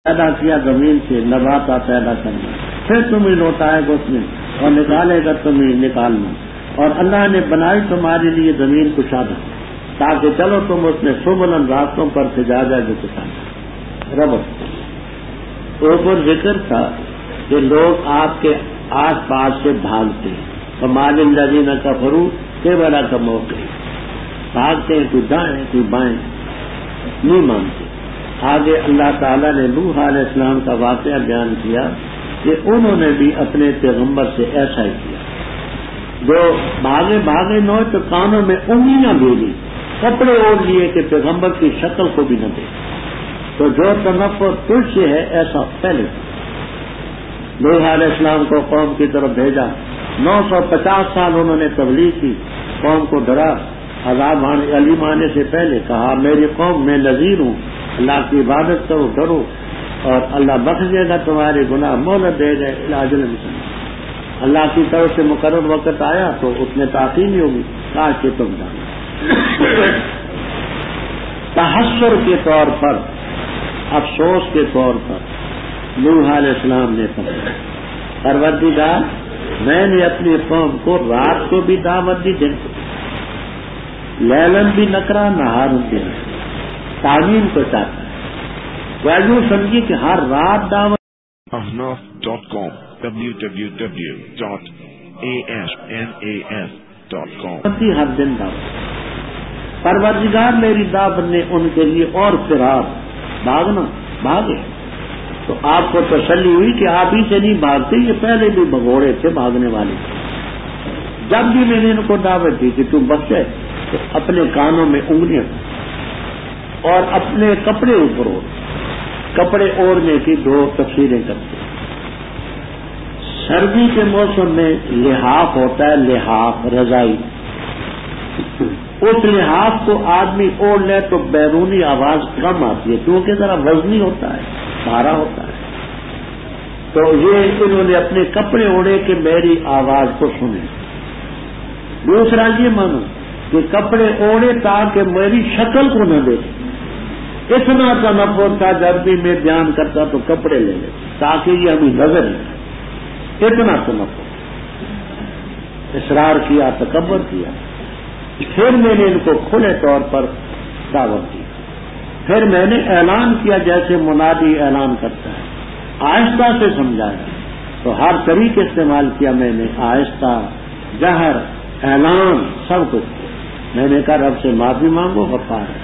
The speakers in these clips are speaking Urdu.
پیدا کیا زمین سے نباتا پیدا کرنا، پھر تمہیں لوٹائے گا اس میں اور نکالے گا تمہیں نکالنا، اور اللہ نے بنائی تمہارے لیے زمین کشادہ تاکہ چلو تم اس میں سبلن راستوں پر سے جا جو کشادہ ربط اوپر ذکر تھا کہ لوگ آپ کے آس پاس سے بھاگتے ہیں، فمال الذین کفروا قبلا کا موقع بھاگتے ہیں، کوئی دائیں کوئی بائیں، نہیں مانتے۔ آگے اللہ تعالیٰ نے نوح علیہ السلام کا واقعہ بیان کیا کہ انہوں نے بھی اپنے پیغمبر سے ایسا ہی کیا، جو بھاگے نہ تو کانوں میں انگلیاں بھی لی، کپڑے اوڑھ لیے کہ پیغمبر کی شکل کو بھی نہ دے۔ تو جو تنفر تجھ سے ہے ایسا پہلے نوح علیہ السلام کو قوم کی طرف بھیجا، 950 سال انہوں نے تبلیغ کی، قوم کو ڈرا، عذاب علیم آنے سے پہلے کہا میری قوم میں نذیر ہوں، اللہ کی عبادت کرو، ڈرو، اور اللہ بخش دے گا تمہارے گناہ، مہلت دے گا اجل مسلم۔ اللہ کی طرف سے مقرر وقت آیا تو اس میں تاخیر نہیں ہوگی، کاش کہ تم جانا۔ تحسر کے طور پر، افسوس کے طور پر نوح علیہ السلام نے فرمایا پروردگار میں نے اپنی قوم کو رات کو بھی دعوت دی، دن کو لیلن بھی نکرا نہارن بھی نکرا، تعلیم کو چاہتا ہے یوں سمجھیے کہ ہر رات دعوت۔ ahnaf.com www.asnas.com ہر دن دعوت۔ پروردگار میری دعوت نے ان کے لیے اور فرار بھاگنا بھاگے، تو آپ کو تسلی ہوئی کہ آپ ہی سے نہیں بھاگتے، یہ پہلے بھی بھگوڑے تھے بھاگنے والے۔ جب بھی میں نے ان کو دعوت دی کہ تم بچے تو اپنے کانوں میں انگلیاں اور اپنے کپڑے اوپر اوڑھ، کپڑے اوڑھنے کی 2 تفسیریں کرتے ہیں۔ سردی کے موسم میں لحاف ہوتا ہے، لحاف رضائی، اس لحاف کو آدمی اوڑھ لے تو بیرونی آواز کم آتی ہے کیونکہ ذرا وزنی ہوتا ہے، بھارا ہوتا ہے، تو یہ انہوں نے اپنے کپڑے اوڑھے کہ میری آواز کو سنیں۔ دوسرا یہ مانو کہ کپڑے اوڑھے تاکہ میری شکل کو نہ دیکھیں، اتنا تنفر تھا جب بھی میں بیان کرتا تو کپڑے لے لے تاکہ یہ ہمیں نظر نہیں، اتنا تنفر، اصرار کیا، تکبر کیا۔ پھر میں نے ان کو کھلے طور پر دعوت دی، پھر میں نے اعلان کیا جیسے منادی اعلان کرتا ہے، آہستہ سے سمجھایا، تو ہر طریقے استعمال کیا میں نے، آہستہ، جہر، اعلان، سب کچھ۔ میں نے کہا رب سے معافی مانگو، غفار ہے،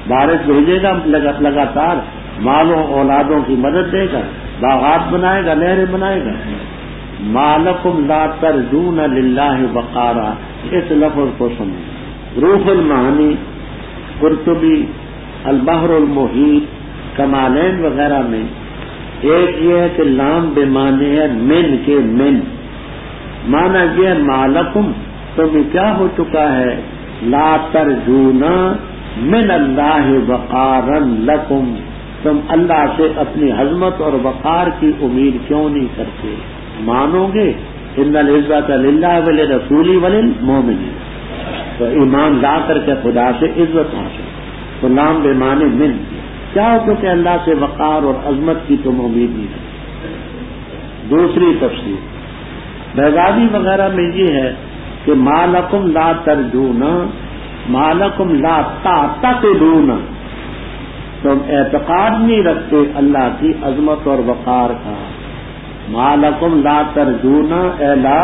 بارش بھیجے گا لگاتار، مالوں اولادوں کی مدد دے گا، باغات بنائے گا، نہریں بنائے گا۔ مالکم لا ترجون للہ وقارا، اس لفظ کو سنیں۔ روح المعانی، قرطبی، البحر المحیط، کمالین وغیرہ میں ایک یہ ہے کہ لام بے معنی ہے من کے، من معنی یہ ہے مالکم تمہیں کیا ہو چکا ہے، لا ترجونا من اللہ وقارن لکم، تم اللہ سے اپنی عظمت اور وقار کی امید کیوں نہیں کرتے؟ مانو گے ان العزت للہ ولرسولہ وللمؤمنین، تو ایمان لا کر کے خدا سے عزت حاصل، تو لام بے معنی من، کیا ہو چکے اللہ سے وقار اور عظمت کی تم امید نہیں کرتے۔ دوسری تفسیر بیضاوی وغیرہ میں یہ ہے کہ مالکم لا ترجونا، مالکم لا تعتقدون، تم اعتقاد نہیں رکھتے اللہ کی عظمت اور وقار کا۔ مالکم لا ترجونا اے لا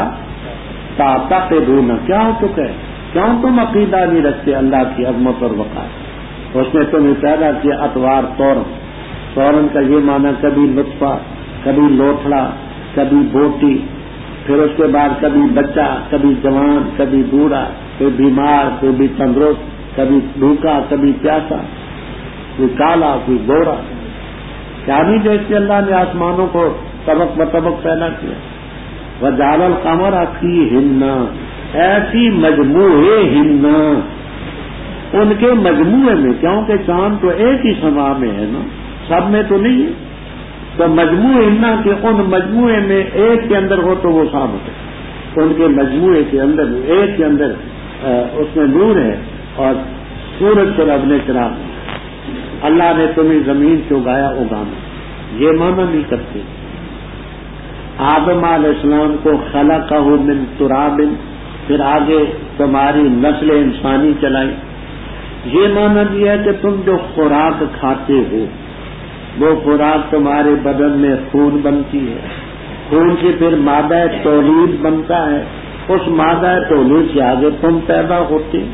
تعتقدون، کیا ہو چکے، کیوں تم عقیدہ نہیں رکھتے اللہ کی عظمت اور وقار؟ اس نے تمہیں پیدا کیا اطوار تورن کا یہ معنی کبھی لطفہ، کبھی لوتھڑا، کبھی بوٹی، پھر اس کے بعد کبھی بچہ، کبھی جوان، کبھی بوڑھا، کوئی بیمار، کوئی بھی تندرست، کبھی بھوکا، کبھی پیاسا، کوئی کالا، کوئی گورا۔ کیا نہیں دیکھتے اللہ نے آسمانوں کو طبق بطبق پیدا کیا۔ وجعل القمر فیہن، ایسی مجموعے ہن، ان کے مجموعے میں، کیونکہ چاند تو ایک ہی سما میں ہے نا، سب میں تو نہیں ہے، تو مجموعے ہننا کے ان مجموعے میں ایک کے اندر ہو تو وہ ثابت ہے، ان کے مجموعے کے اندر ایک کے اندر اس میں نور ہے، اور سورج پر اپنے چراغ، اللہ نے تمہیں زمین سے اگایا، یہ معنی نہیں کرتے. آدم علیہ السلام کو خلقہ من تراب، پھر آگے تمہاری نسل انسانی چلائی. یہ معنی بھی ہے کہ تم جو خوراک کھاتے ہو وہ خوراک تمہارے بدن میں خون بنتی ہے، خون سے پھر مادہ تولید بنتا ہے، اس مادہ تولید سے آگے تم پیدا ہوتے،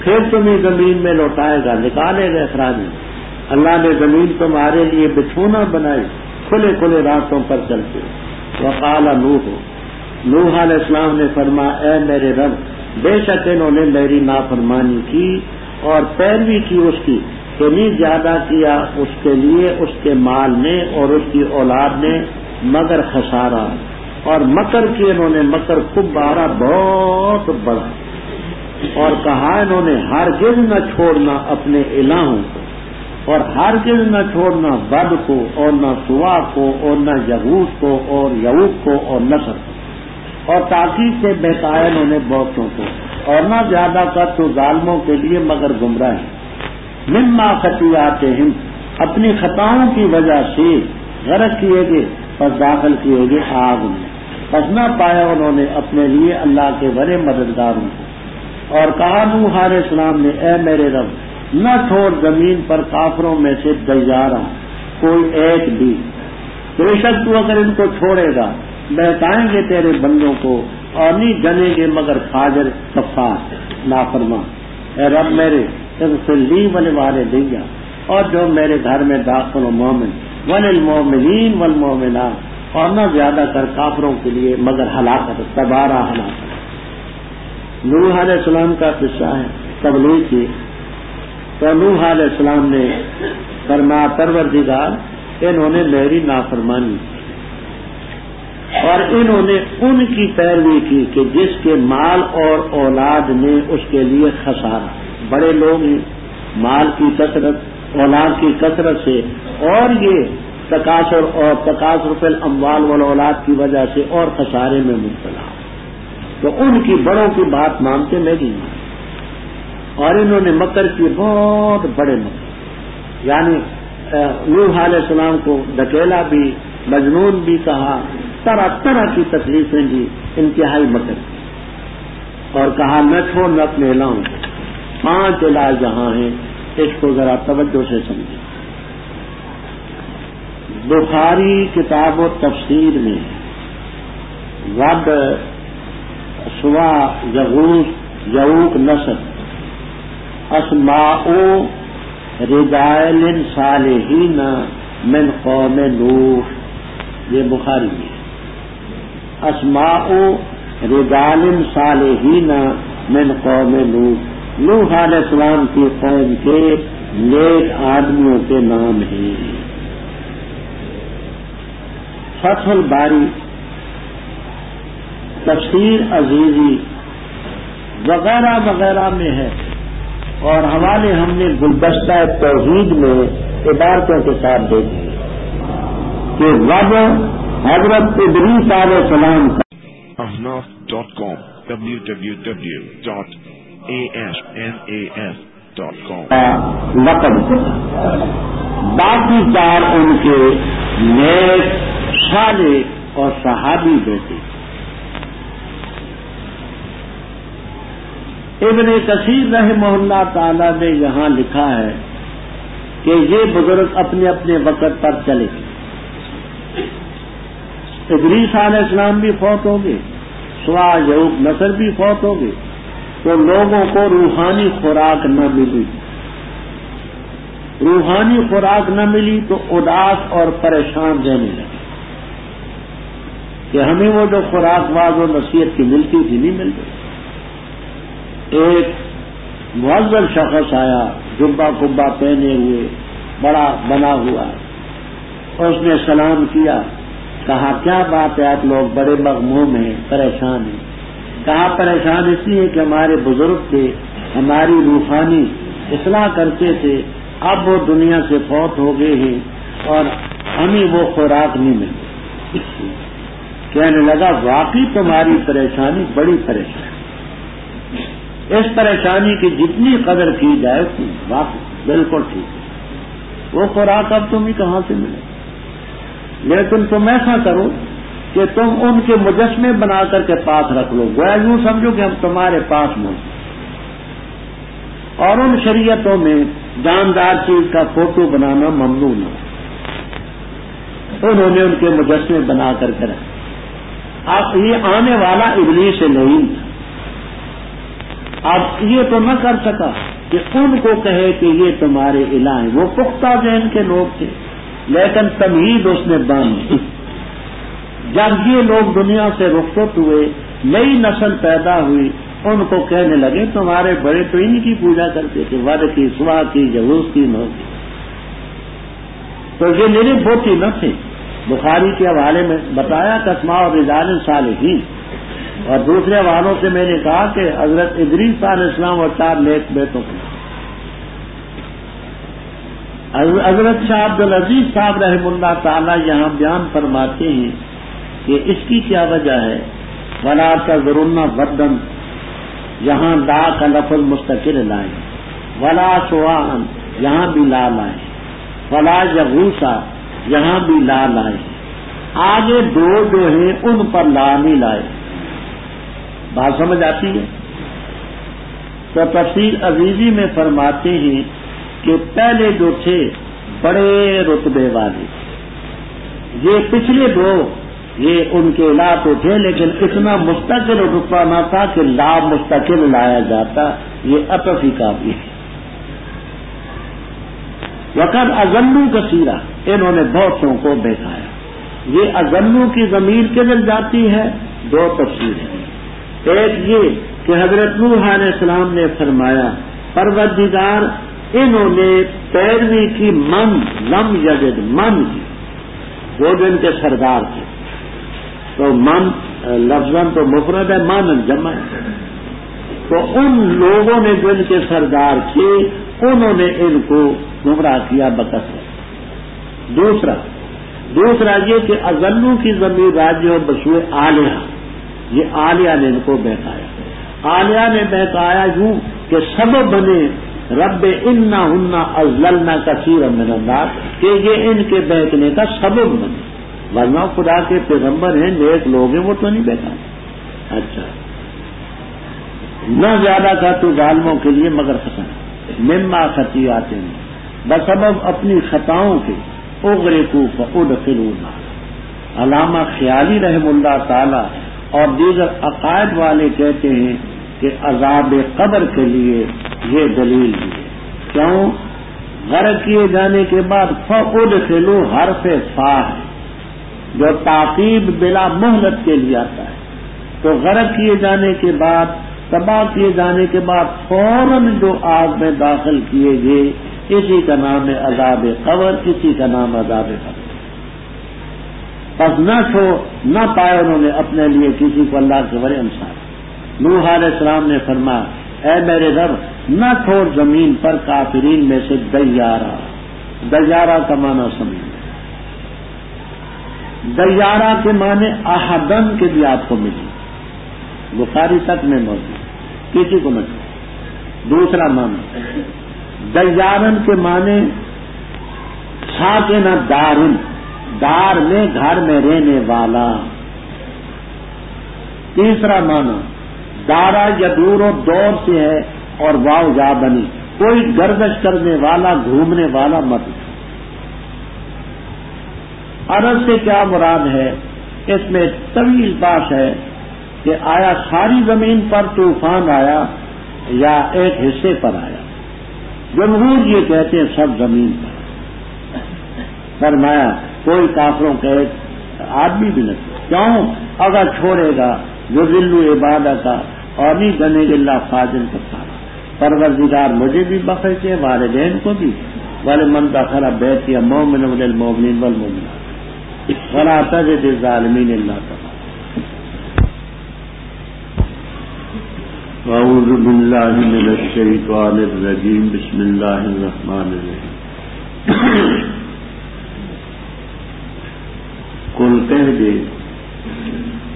پھر تمہیں زمین میں لوٹائے گا، نکالے گا اخراج میں. اللہ نے زمین تمہارے لیے بچھونا بنائی، کھلے کھلے راستوں پر چلتے. وقال نوح علیہ السلام نے فرمایا اے میرے رب، بے شک انہوں نے میری نافرمانی کی اور پیروی کی اس کی، کہ نہیں زیادہ کیا اس کے لیے اس کے مال نے اور اس کی اولاد نے مگر خسارہ، اور مکر کی انہوں نے مکر خوب بارا بہت بڑا. اور کہا انہوں نے ہرگز نہ چھوڑنا اپنے الہوں کو، اور ہرگز نہ چھوڑنا بد کو اور نہ سوا کو اور نہ یغوث کو اور یعوق کو اور نصر کو، اور تاکید سے بہتایا انہوں نے بہتوں کو، اور نہ زیادہ کر تو ظالموں کے لیے مگر گمراہ. مما خطیئاتہم، اپنی خطاؤں کی وجہ سے غرق کیے گئے، پس داخل کیے گئے آگ میں، پس نہ پایا انہوں نے اپنے لیے اللہ کے بڑے مددگاروں کو. اور کہا نوح علیہ السلام نے اے میرے رب، نہ چھوڑ زمین پر کافروں میں سے دیارہ کوئی ایک بھی، بے شک تو اگر ان کو چھوڑے گا بہتائیں گے تیرے بندوں کو، اور نہیں جنیں گے مگر فاجر کفار نافرمان. اے رب میرے اغفر لی ولوالدیّ، اور جو میرے گھر میں داخل و مومن، وللمؤمنین والمؤمنات، اور نہ زیادہ کر کافروں کے لیے مگر ہلاکت، تبارہ ہلاکت. نوح علیہ السلام کا قصہ ہے تبلیغ کی. تو نوح علیہ السلام نے فرمایا پروردگار انہوں نے میری نافرمانی کی اور انہوں نے ان کی پیروی کی کہ جس کے مال اور اولاد نے اس کے لیے خسارہ. بڑے لوگ ہیں، مال کی کثرت، اولاد کی کثرت سے، اور یہ تکاثر فی الاموال والاولاد کی وجہ سے اور خسارے میں مبتلا. تو ان کی بڑوں کی بات مانتے نہیں، اور انہوں نے مکر کی بہت بڑے مکر، یعنی نوح علیہ السلام کو ڈکیلا بھی، مجنون بھی کہا، طرح طرح کی تکلیفیں دی، انتہائی مکر. اور کہا نہ چھوڑ نہ اپنے الہوں کو. 5 الہ جہاں ہیں، اس کو ذرا توجہ سے سمجھیں. بخاری کتاب و تفسیر میں ود، سوا، یغوث، یعوق، نصر، اسماء رجال صالحین من قوم نوح، یہ بخاری میں اسماء رجال صالحین من قوم نوح، نوح علیہ السلام کی قوم کے نیک آدمیوں کے نام ہیں. فتح الباری، تفسیر عزیزی وغیرہ وغیرہ میں ہے، اور حوالے ہم نے گلدستہ توحید میں عبارتوں کے ساتھ دے دیے کہ رب حضرت ادریس علیہ السلام ahnaf.com www.asnas.com لقب، باقی 4 ان کے نیک، صالح اور صحابی بیٹے. ابن کثیر رحمہ اللہ تعالی نے یہاں لکھا ہے کہ یہ بزرگ اپنے اپنے وقت پر چلے گئے. ادریس علیہ السلام بھی فوت ہو گئے، سوا، یعوق، نصر بھی فوت ہو گئے. تو لوگوں کو روحانی خوراک نہ ملی، روحانی خوراک نہ ملی تو اداس اور پریشان رہنے لگے کہ ہمیں وہ جو خوراک واض و نصیحت کی ملتی تھی نہیں مل رہی. ایک معزز شخص آیا، جبہ کبا پہنے ہوئے، بڑا بنا ہوا، اور اس نے سلام کیا. کہا کیا بات ہے، آپ لوگ بڑے مغموم ہیں، پریشان ہیں. کہا پریشان اس لیے کہ ہمارے بزرگ تھے، ہماری روحانی اصلاح کرتے تھے، اب وہ دنیا سے فوت ہو گئے ہیں اور ہمیں وہ خوراک نہیں ملی. کہنے لگا واقعی تمہاری پریشانی بڑی پریشانی، اس پریشانی کی جتنی قدر کی جائے واقعی بالکل ٹھیک ہے. وہ خوراک اب تمہیں کہاں سے ملے؟ لیکن تم ایسا کرو کہ تم ان کے مجسمے بنا کر کے پاس رکھ لو، گویا یوں سمجھو کہ ہم تمہارے پاس موجود، اور ان شریعتوں میں جاندار چیز کا فوٹو بنانا ممنوع نہ، انہوں نے ان کے مجسمے بنا کر کے رکھے۔ اب یہ آنے والا ابلیس نہیں تھا، اب یہ تو نہ کر سکا کہ ان کو کہے کہ یہ تمہارے الہ ہیں، وہ پختہ ذہن کے لوگ تھے، لیکن تمہید اس نے باندھ دی۔ جب یہ لوگ دنیا سے رخصت ہوئے، نئی نسل پیدا ہوئی، ان کو کہنے لگے تمہارے بڑے تو انہی کی پوجا کرتے تھے، ود کی، سوا کی، جہوز کی، نو کی، تو یہ میرے بوتی نہ تھے۔ بخاری کے حوالے میں بتایا اسماء و رجال صالحین، اور دوسرے حوالوں سے میں نے کہا کہ حضرت ادریس علیہ السلام اور 4 نیک بیٹوں کے حضرت شاہ عبدالعزیز صاحب رحم اللہ تعالی یہاں بیان فرماتے ہیں کہ اس کی کیا وجہ ہے۔ ولا تذرن ودن، یہاں لا کا لفظ مستقل لائیں، ولا سواء یہاں بھی لا لائیں، ولا یغوثا یہاں بھی لا لائیں، آگے 2 جو ہیں ان پر لا نہیں لائے۔ بات سمجھ آتی ہے؟ تو تفسیر عزیزی میں فرماتے ہیں کہ پہلے جو تھے بڑے رتبے والے، یہ پچھلے 2 یہ ان کے لا تو تھے، لیکن اتنا مستقل رتبہ نہ تھا کہ لا مستقل لایا جاتا، یہ عطف ہی کافی ہے۔ وقت اضلوا کثیرا، انہوں نے بہتوں کو بہکایا۔ یہ اضلوا کی ضمیر کدھر جاتی ہے؟ 2 تفسیر ہیں۔ ایک یہ کہ حضرت نوح علیہ السلام نے فرمایا پروردگار انہوں نے پیروی کی من لم یجد، من کی، وہ جو ان کے سردار تھے، تو من لفظاً تو مفرد ہے، من جمع ہے، تو ان لوگوں نے جو ان کے سردار تھے انہوں نے ان کو گمراہ کیا بکثرت۔ دوسرا یہ کہ اضلوا کی ضمیر راجع و بسوئے آلیہ، یہ آلیہ نے ان کو بہکایا۔ آلیہ نے بہکایا یوں کہ سبب بنے رب انہن اضللن کثیرا من الناس، کہ یہ ان کے بہکنے کا سبب بنے، ورنہ خدا کے پیغمبر ہیں، نیک لوگ ہیں، وہ تو نہیں بہکاتے۔ اچھا، نہ زیادہ کا تو ظالموں کے لیے مگر حسن مما خطیئات بسبب اپنی خطاؤں کے اغرقوا فادخلوا النار۔ علامہ خیالی رحم اللہ تعالی اور دیگر عقائد والے کہتے ہیں کہ عذاب قبر کے لیے یہ دلیل ہے۔ کیوں؟ غرق کیے جانے کے بعد فادخلوا حرف فا ہے جو تعقیب بلا مہلت کے لیے آتا ہے، تو غرق کیے جانے کے بعد، تباہ کیے جانے کے بعد فوراً جو آگ میں داخل کیے گئے، اسی کا نام ہے عذاب قبر، اسی کا نام عذاب قبر۔ پس نہ پائے انہوں نے اپنے لیے کسی کو اللہ کے ورے انصار۔ نوح علیہ السلام نے فرمایا اے میرے رب نہ چھوڑ زمین پر کافرین میں سے دیارہ کا معنی سمجھ، دیارہ کے معنی احدن کے بھی آپ کو ملی، بخاری تک میں موجود، کسی کو نہ چھوڑ۔ دوسرا معنی دیارن کے معنی ساکنہ دارن، دار میں گھر میں رہنے والا۔ تیسرا معنی دارا یدور و دور سے ہے اور واو جا بنی، کوئی گردش کرنے والا، گھومنے والا مت۔ عرض سے کیا مراد ہے؟ اس میں طویل بات ہے کہ آیا ساری زمین پر طوفان آیا یا ایک حصے پر آیا؟ جمہور یہ کہتے ہیں سب زمین پر۔ فرمایا کوئی کافروں کا ایک آدمی بھی نہیں، کیوں؟ اگر چھوڑے گا جو ذلو عبادت کا اور نہیں بنے گا اللہ فاضل کا سارا۔ پروردگار مجھے بھی بخشے کے، والدین کو بھی، ولمن دخل بیتی مومن وللمؤمنین والمؤمنات ولا تزد الظالمین الا تبارا۔ اعوذ باللہ من الشیطان الرجیم، بسم اللہ الرحمن الرحیم۔ قل کہہ دے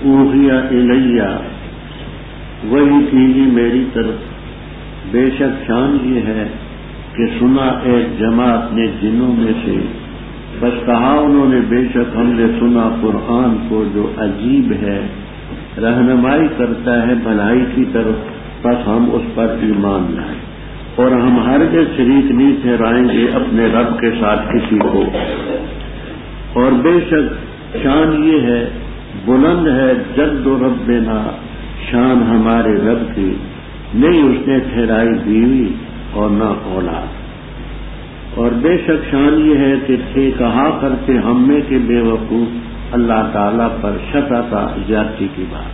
اوحی الیہ، وہی کی میری طرف، بے شک شان یہ ہے کہ سنا ایک جماعت نے جنوں میں سے بس کہا انہوں نے بے شک ہم نے سنا قرآن کو جو عجیب ہے، رہنمائی کرتا ہے بھلائی کی طرف، بس ہم اس پر ایمان لائیں اور ہم ہرگز شریک نہیں ٹھہرائیں گے اپنے رب کے ساتھ کسی کو۔ اور بے شک شان یہ ہے، بلند ہے جد ربنا، شان ہمارے رب کی، نہیں اس نے ٹھہرائی بیوی اور نہ اولاد۔ اور بے شک شان یہ ہے کہ تھے کہا کرتے ہم میں کے بے وقوف اللہ تعالیٰ پر شططا زیادتی کی بات،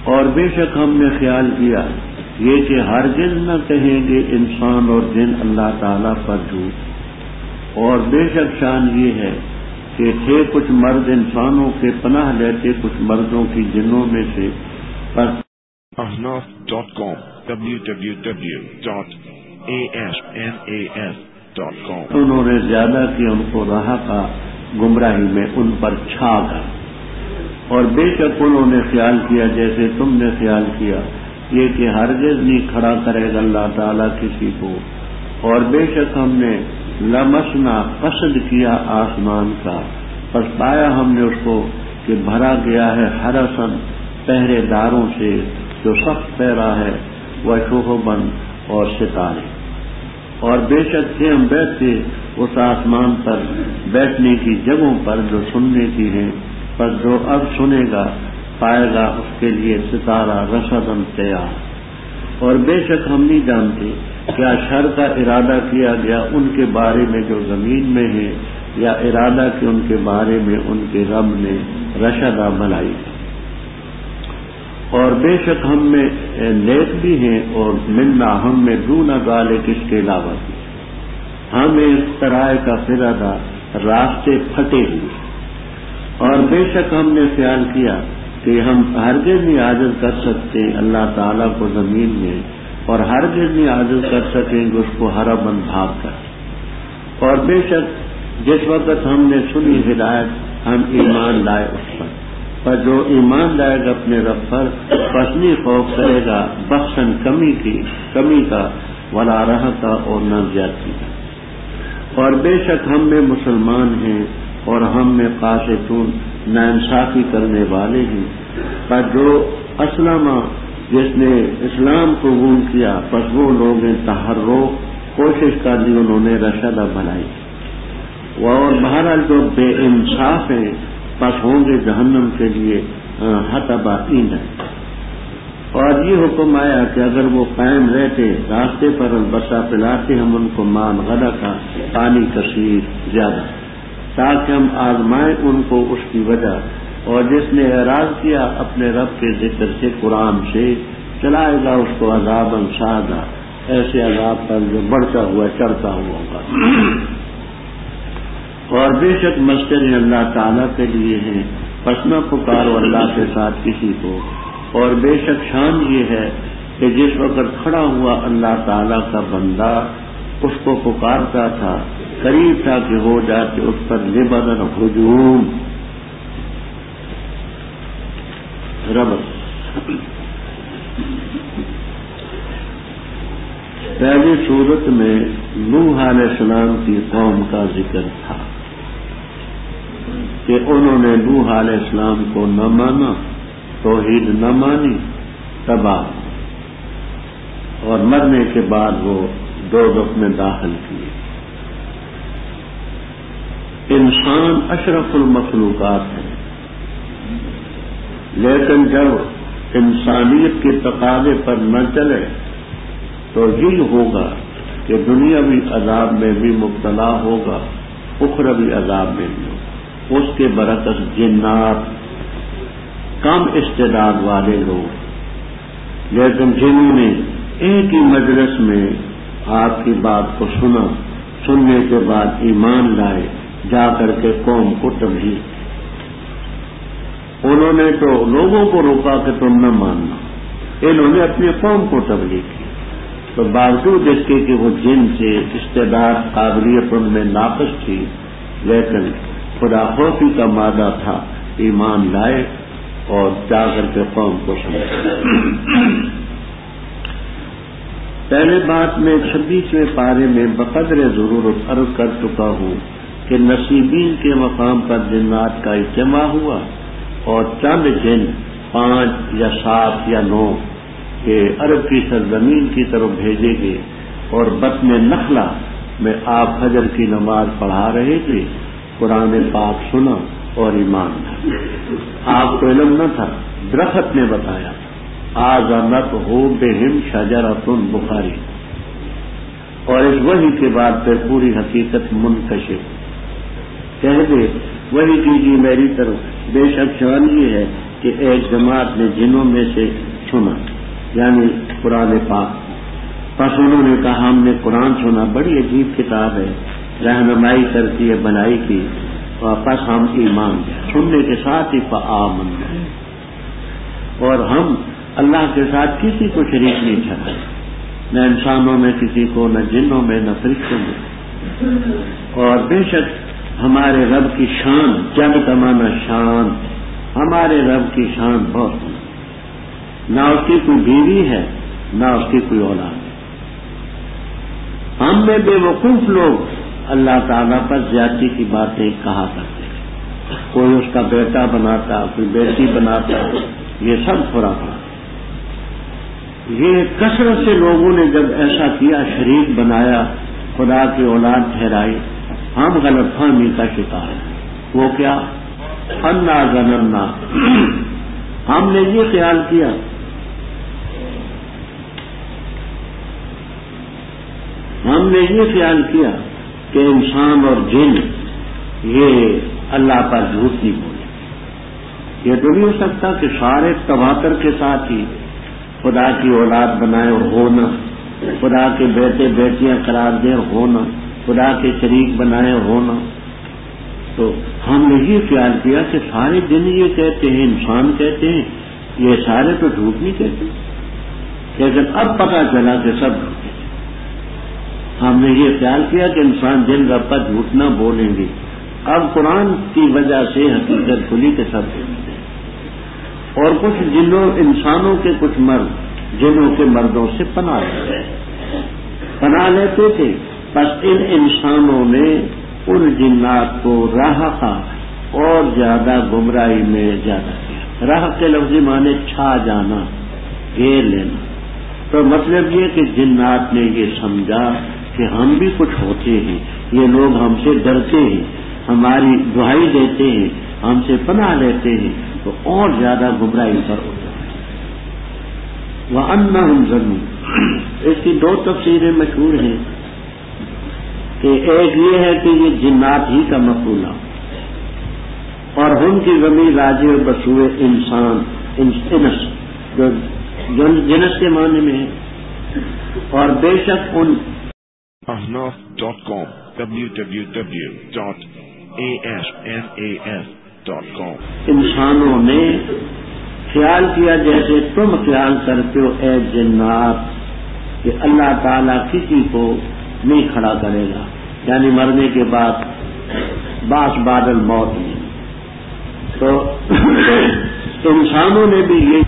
اور بے شک ہم نے خیال کیا یہ کہ ہرگز نہ کہیں گے انسان اور جن اللہ تعالیٰ پر جھوٹ۔ اور بے شک شان یہ ہے کہ تھے کچھ مرد انسانوں کے پناہ لیتے کچھ مردوں کی جنوں میں سے، پر ahnaf.com www.asnas.com انہوں نے زیادہ کی ان کو رہا کا گمراہی میں ان پر چھا کر، اور بے شک انہوں نے خیال کیا جیسے تم نے خیال کیا یہ کہ ہرگز نہیں کھڑا کرے گا اللہ تعالیٰ کسی کو۔ اور بے شک ہم نے لمسنا قصد کیا آسمان کا، پس پایا ہم نے اس کو کہ بھرا گیا ہے حرسن پہرے داروں سے جو سخت پہرا ہے، وشہبن اور ستارے۔ اور بے شک تھے ہم بیٹھتے اس آسمان پر بیٹھنے کی جگہوں پر جو سننے کی ہیں، پر جو اب سنے گا پائے گا اس کے لیے ستارہ رصدن تیار۔ اور بے شک ہم نہیں جانتے کیا شر کا ارادہ کیا گیا ان کے بارے میں جو زمین میں ہے، یا ارادہ کہ ان کے بارے میں ان کے رب نے رشدہ بنائی۔ اور بے شک ہم میں نیک بھی ہیں اور منا ہم میں دون ذالک اس کے علاوہ بھی، ہمیں اختراع کا فرادہ راستے پھٹے ہوئے۔ اور بے شک ہم نے خیال کیا کہ ہم ہرگز نہیں عاجز کر سکتے اللہ تعالیٰ کو زمین میں، اور ہرگز نہیں عاجز کر سکیں گے اس کو حرباً بھاگ کر۔ اور بے شک جس وقت ہم نے سنی ہدایت ہم ایمان لائے اس پر جو ایمان لائے گا اپنے رب پر، پس نہیں خوف کرے گا بخشن کمی کا ولا رہتا اور نہ زیادتی کا۔ اور بے شک ہم میں مسلمان ہیں اور ہم میں قاسطون ناانصافی کرنے والے ہیں، پر جو اسلمہ جس نے اسلام قبول کیا پس وہ لوگ تحرو کوشش کر لی انہوں نے رشدہ بنائی۔ اور بہرحال جو بے انصاف ہیں پس ہوں گے جہنم کے لیے حطبہ ایندھن۔ اور یہ حکم آیا کہ اگر وہ قائم رہتے راستے پر البسا پلاتے ہم ان کو مان غدا کا پانی کثیر زیادہ، تاکہ ہم آزمائیں ان کو اس کی وجہ۔ اور جس نے اعراض کیا اپنے رب کے ذکر سے قرآن سے، چلائے گا اس کو عذاباً سادہ، ایسے عذاب پر جو بڑھتا ہوا چڑھتا ہوا ہوگا۔ اور بے شک مسکن اللہ تعالیٰ کے لیے ہیں، پس نہ پکارو اللہ کے ساتھ کسی کو۔ اور بے شک شان یہ ہے کہ جس وقت کھڑا ہوا اللہ تعالیٰ کا بندہ اس کو پکارتا تھا، قریب تھا کہ ہو جاتے اس پر لبدن ہجوم ربط۔ پہلی صورت میں نوح علیہ السلام کی قوم کا ذکر تھا کہ انہوں نے نوح علیہ السلام کو نہ مانا، توحید نہ مانی، تباہ، اور مرنے کے بعد وہ دوزخ میں داخل کیے۔ انسان اشرف المخلوقات ہے، لیکن جب انسانیت کے تقاضے پر نہ چلے تو یہی ہوگا کہ دنیاوی عذاب میں بھی مبتلا ہوگا، اخروی عذاب میں بھی ہوگا۔ اس کے برعکس جنات کم استعداد والے لوگ، لیکن جنہوں نے ایک ہی مجلس میں آپ کی بات کو سنا، سننے کے بعد ایمان لائے، جا کر کے قوم کو تبلیغ کی۔ انہوں نے تو لوگوں کو روکا کہ تم نہ ماننا، انہوں نے اپنی قوم کو تبلیغ کی۔ تو باوجود اس کے کہ وہ جن سے استعداد قابلیت ان میں ناقص تھی، لیکن خدا خوفی کا مادہ تھا، ایمان لائے اور جا کر کے قوم کو سمجھا۔ پہلے بات میں 26ویں پارے میں بقدر ضرورت عرض کر چکا ہوں کہ نصیبین کے مقام پر جنات کا اجتماع ہوا اور چند جن 5 یا 7 یا 9 کہ عرب کی سرزمین کی طرف بھیجے گئے اور بطن نخلا میں آپ فجر کی نماز پڑھا رہے تھے، قرآن پاک سنا اور ایمان تھا۔ آپ کو علم نہ تھا، درخت نے بتایا، آذنت ہو بہم شجرۃ بخاری، اور اس وحی کے بعد پھر پوری حقیقت منکشف کہہ دے وہی کیجیے میری طرف۔ بے شک شان یہ ہے کہ ایک جماعت نے جنوں میں سے سنا، یعنی قرآن پاک، پس انہوں نے کہا ہم نے قرآن سنا، بڑی عجیب کتاب ہے، رہنمائی کرتی ہے بنائی کی، اور پس ہم ایمان لے، سننے کے ساتھ ہی فآمنا، اور ہم اللہ کے ساتھ کسی کو شریک نہیں ٹھہرائے، نہ انسانوں میں کسی کو، نہ جنوں میں، نہ فرشتوں میں۔ اور بے شک ہمارے رب کی شان، جب تمانا شان، ہمارے رب کی شان بہت ہے، نہ اس کی کوئی بیوی ہے نہ اس کی کوئی اولاد ہے۔ ہم میں بے وقوف لوگ اللہ تعالیٰ پر زیادتی کی باتیں کہا کرتے ہیں، کوئی اس کا بیٹا بناتا، کوئی بیٹی بناتا، یہ سب خرافات۔ یہ کثرت سے لوگوں نے جب ایسا کیا، شریک بنایا، خدا کی اولاد ٹھہرائی، ہم غلط فہمی کا شکار ہیں۔ وہ کیا؟ انا ظننا، ہم نے یہ خیال کیا کہ انسان اور جن یہ اللہ پر جھوٹ نہیں بولے۔ یہ تو نہیں ہو سکتا کہ سارے تواتر کے ساتھ ہی خدا کی اولاد بنائے اور ہونا، خدا کے بیٹے بیٹیاں قرار دیں اور ہونا، خدا کے شریک بنائے اور ہونا۔ تو ہم نے یہ خیال کیا کہ سارے جن یہ کہتے ہیں، انسان کہتے ہیں، یہ سارے تو جھوٹ نہیں کہتے، لیکن اب پتہ چلا کہ سب جھوٹے۔ ہم نے یہ خیال کیا کہ انسان جن رب پر جھوٹ نہ بولیں گے، اب قرآن کی وجہ سے حقیقت کھلی کہ سب جھوٹے ہیں۔ اور کچھ جنوں، انسانوں کے کچھ مرد جنوں کے مردوں سے پناہ لیتے تھے، بس ان انسانوں نے ان جنات کو راہ کا اور زیادہ گمراہی میں زیادہ کیا۔ راہ کے لفظی معنی چھا جانا، گھیر لینا۔ تو مطلب یہ کہ جنات نے یہ سمجھا کہ ہم بھی کچھ ہوتے ہیں، یہ لوگ ہم سے ڈرتے ہیں، ہماری دہائی دیتے ہیں، ہم سے پناہ لیتے ہیں، تو اور زیادہ گمراہی پر ہوتا ہے۔ وَأَنَّهُمْ ظَنُّوا، اس کی 2 تفسیریں مشہور ہیں کہ ایک یہ ہے کہ یہ جنات ہی کا مفعولہ، اور ہم کی ضمیر راجع بسوئے انسان، انس جو جنس کے معنی میں ہے، اور بے شک ان ahnaf.com www.asnas.com انسانوں نے خیال کیا جیسے تم خیال کرتے ہو اے جنات کہ اللہ تعالیٰ کسی کو نہیں کھڑا کرے گا، یعنی مرنے کے بعد باس بادل موت نہیں۔ تو انسانوں نے بھی یہ